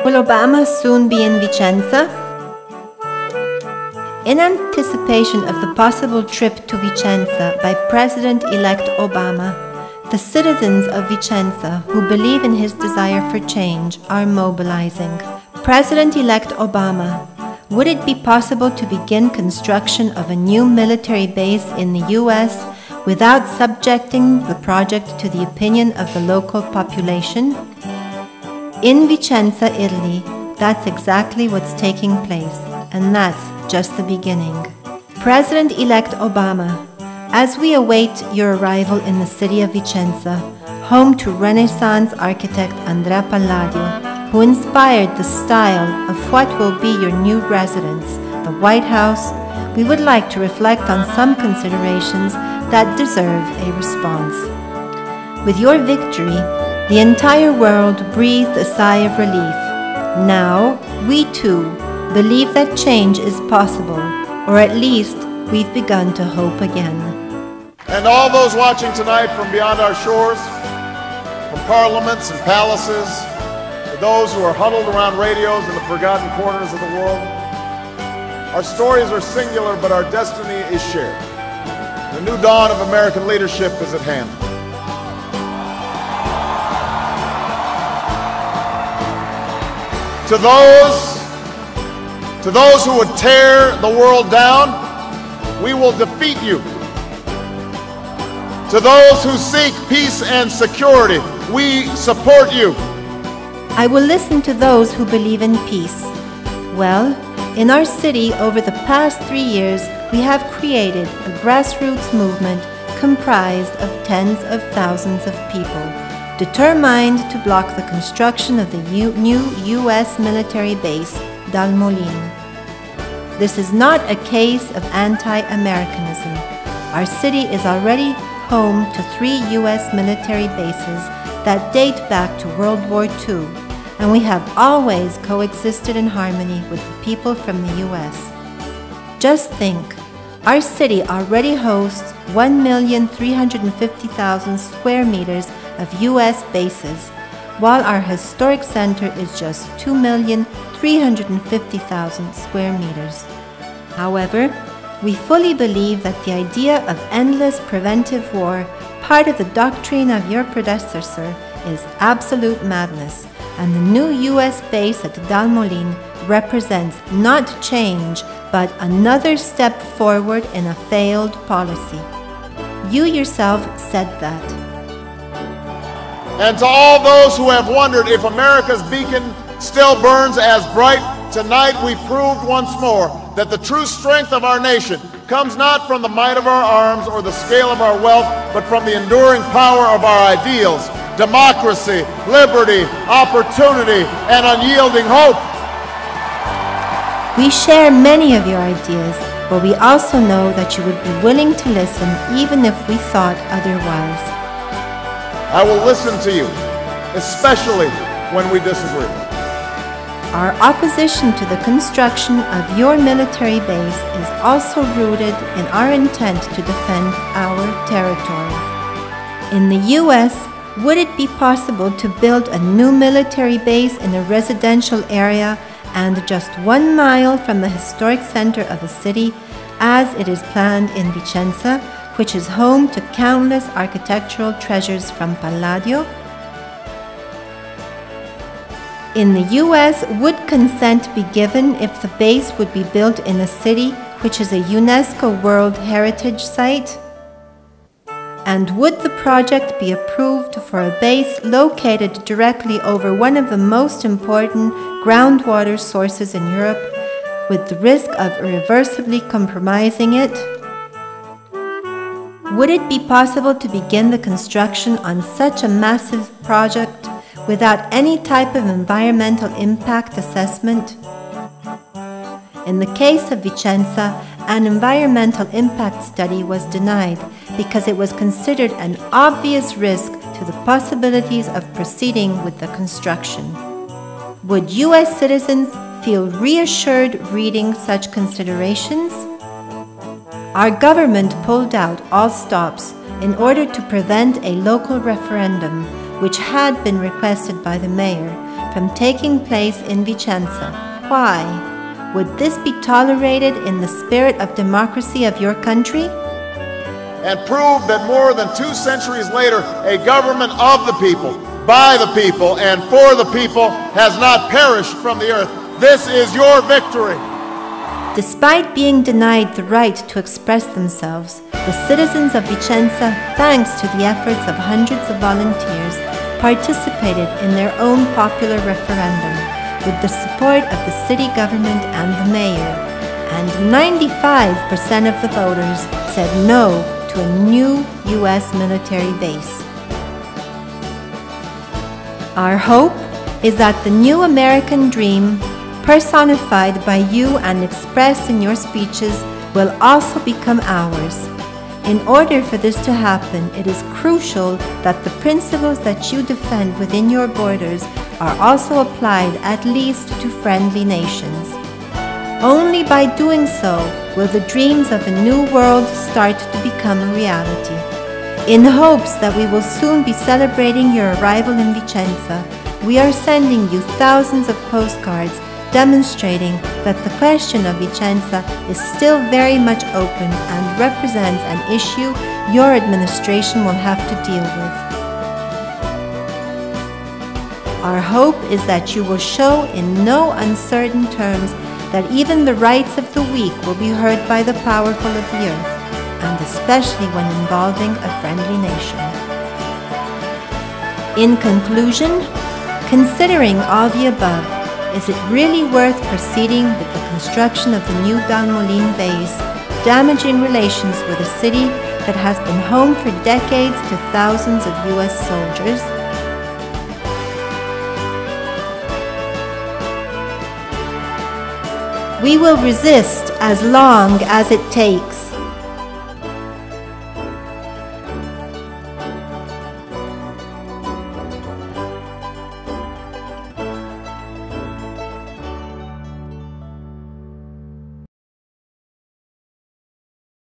Will Obama soon be in Vicenza? In anticipation of the possible trip to Vicenza by President-elect Obama, the citizens of Vicenza who believe in his desire for change are mobilizing. President-elect Obama, would it be possible to begin construction of a new military base in the U.S. without subjecting the project to the opinion of the local population? In Vicenza, Italy, that's exactly what's taking place, and that's just the beginning. President-elect Obama, as we await your arrival in the city of Vicenza, home to Renaissance architect Andrea Palladio, who inspired the style of what will be your new residence, the White House, we would like to reflect on some considerations that deserve a response. With your victory, the entire world breathed a sigh of relief. Now, we too believe that change is possible, or at least we've begun to hope again. And all those watching tonight from beyond our shores, from parliaments and palaces, to those who are huddled around radios in the forgotten corners of the world, our stories are singular, but our destiny is shared. The new dawn of American leadership is at hand. To those who would tear the world down, we will defeat you. To those who seek peace and security, we support you. I will listen to those who believe in peace. Well, in our city over the past 3 years, we have created a grassroots movement comprised of tens of thousands of people, determined to block the construction of the new U.S. military base, Molin. This is not a case of anti-Americanism. Our city is already home to 3 U.S. military bases that date back to World War II, and we have always coexisted in harmony with the people from the U.S. Just think, our city already hosts 1,350,000 square meters of U.S. bases, while our historic center is just 2,350,000 square meters. However, we fully believe that the idea of endless preventive war, part of the doctrine of your predecessor, is absolute madness, and the new U.S. base at Molin represents not change, but another step forward in a failed policy. You yourself said that. And to all those who have wondered if America's beacon still burns as bright, tonight we proved once more that the true strength of our nation comes not from the might of our arms or the scale of our wealth, but from the enduring power of our ideals, democracy, liberty, opportunity, and unyielding hope. We share many of your ideas, but we also know that you would be willing to listen even if we thought otherwise. I will listen to you, especially when we disagree. Our opposition to the construction of your military base is also rooted in our intent to defend our territory. In the U.S., would it be possible to build a new military base in a residential area and just 1 mile from the historic center of a city, as it is planned in Vicenza, which is home to countless architectural treasures from Palladio? In the U.S., would consent be given if the base would be built in a city which is a UNESCO World Heritage Site? And would the project be approved for a base located directly over one of the most important groundwater sources in Europe, with the risk of irreversibly compromising it? Would it be possible to begin the construction on such a massive project without any type of environmental impact assessment? In the case of Vicenza, an environmental impact study was denied because it was considered an obvious risk to the possibilities of proceeding with the construction. Would U.S. citizens feel reassured reading such considerations? Our government pulled out all stops in order to prevent a local referendum, which had been requested by the mayor, from taking place in Vicenza. Why? Would this be tolerated in the spirit of democracy of your country? And prove that more than 2 centuries later, a government of the people, by the people, and for the people has not perished from the earth. This is your victory. Despite being denied the right to express themselves, the citizens of Vicenza, thanks to the efforts of hundreds of volunteers, participated in their own popular referendum with the support of the city government and the mayor, and 95% of the voters said no to a new U.S. military base. Our hope is that the new American dream, personified by you and expressed in your speeches, will also become ours. In order for this to happen, it is crucial that the principles that you defend within your borders are also applied at least to friendly nations. Only by doing so will the dreams of a new world start to become a reality. In hopes that we will soon be celebrating your arrival in Vicenza, we are sending you thousands of postcards demonstrating that the question of Vicenza is still very much open and represents an issue your administration will have to deal with. Our hope is that you will show in no uncertain terms that even the rights of the weak will be heard by the powerful of the earth, and especially when involving a friendly nation. In conclusion, considering all the above, is it really worth proceeding with the construction of the new Molin base, damaging relations with a city that has been home for decades to thousands of U.S. soldiers? We will resist as long as it takes.